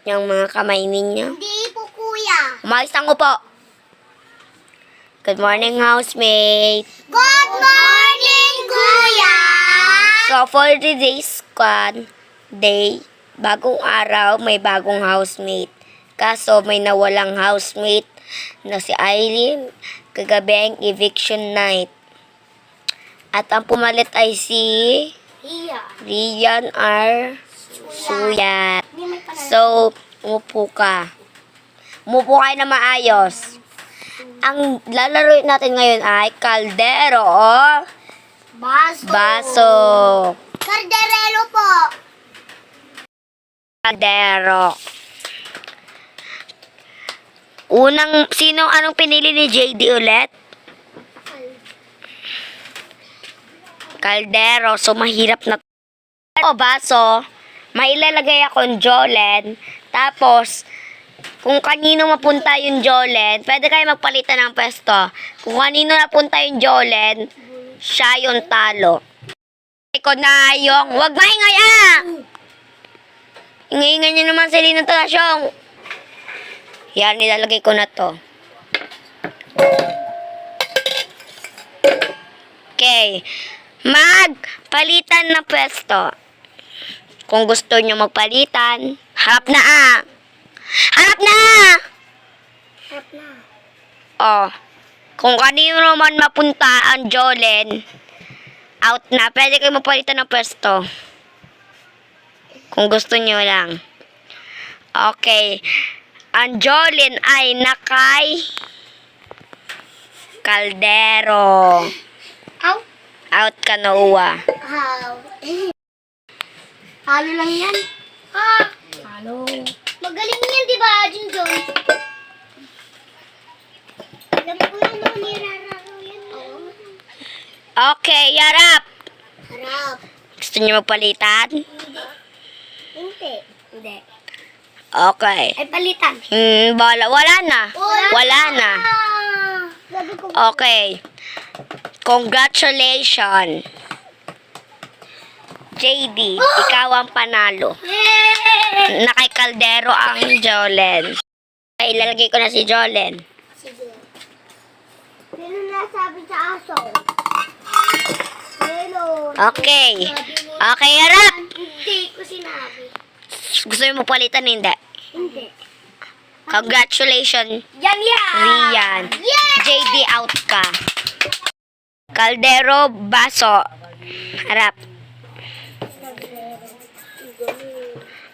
Yung mga kamay ninyo. Hindi po, kuya. Umayos ang upo. Good morning, housemate. Good morning, kuya. So, for today's bagong araw, may bagong housemate. Kaso, may nawalang housemate na si Eileen. Kagabi ang eviction night. At ang pumalit ay si Rian R. Suyat. So, umupo ka. Umupo kayo na maayos. Ang lalaroin natin ngayon ay kaldero o baso. Karderelo po. Kaldero. Anong pinili ni JD ulit? Kaldero. So, mahirap na. O baso, mailalagay akong Jolen. Tapos, kung kanino mapunta yung Jolen, pwede kayo magpalitan ng pwesto. Kung kanino napunta yung Jolen, siya yung talo. Iko na yung, wag maingay ah! Ingay-ingay niyo naman si Lina Talasyong. Yan, nilalagay ko na to. Okay. Magpalitan ng pwesto. Kung gusto nyo magpalitan, harap na ah! Harap na! Harap na. Oh. Kung kanino naman mapunta ang Jolen, out na. Pwede kayo magpalitan ng pwesto. Kung gusto nyo lang. Okay. Ang Jolen ay nakay kaldero. Out. Out ka na uwa. How? Halo lang yan. Halo. Magaling yan, di ba, Junjun? Alam ko yan, no, nirararo yan. Oo. Okay, yarap. Harap. Gusto niyo magpalitan? Hindi. Hindi. Okay. Ay, palitan. Wala na. Wala na. Sabi ko, Okay. Congratulations. JD, ikaw ang panalo. Nakay kaldero ang Jolen. Ay, ilalagay ko na si Jolen. sige. Sino nasabi sa aso? Hello. Okay. Okay, harap. Hindi ko sinabi. Gusto mo palitan? Hindi. Hindi. Congratulations, Yan yan! Rian. Yes! JD, out ka. Kaldero, baso. Harap.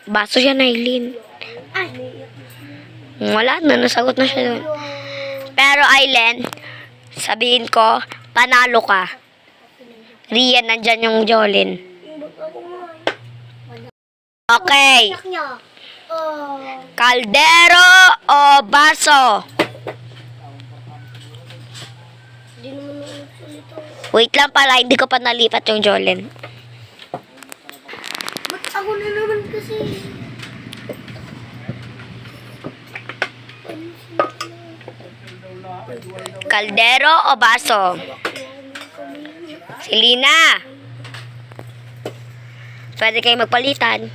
Baso yan, Aileen. Ay. Wala na, nasagot na siya doon. Pero, Aileen, sabihin ko, panalo ka. Rian, nandyan yung Jolin. Okay. Anak niya. Oh. Kaldero o baso? Hindi naman ulit. Wait lang pala, hindi ko pa nalipat yung Jolin. Ba't ako na naman kasi? Kaldero o baso? Si Lina. Pwede kayo magpalitan.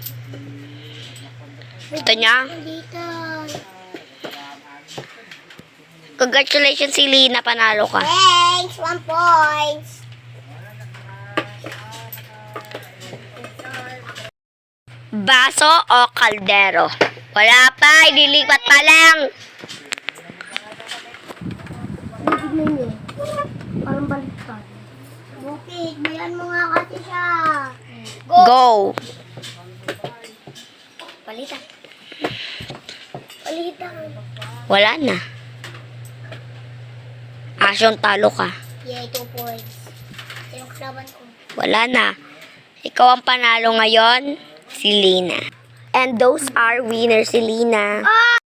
Gusto niya? Dito. Congratulations si Lina, panalo ka. Thanks, 1 point. Baso o kaldero? Wala pa, ililipat pa lang. Tignan niyo. Parang baliktad. Bukit, bayan mo nga kasi siya. Go. Palitan. Palitan. Wala na. Asyong talo ka. Yay, 2 points. Yung kalaban ko. Wala na. Ikaw ang panalo ngayon, si Lina. And those are winners, si Lina.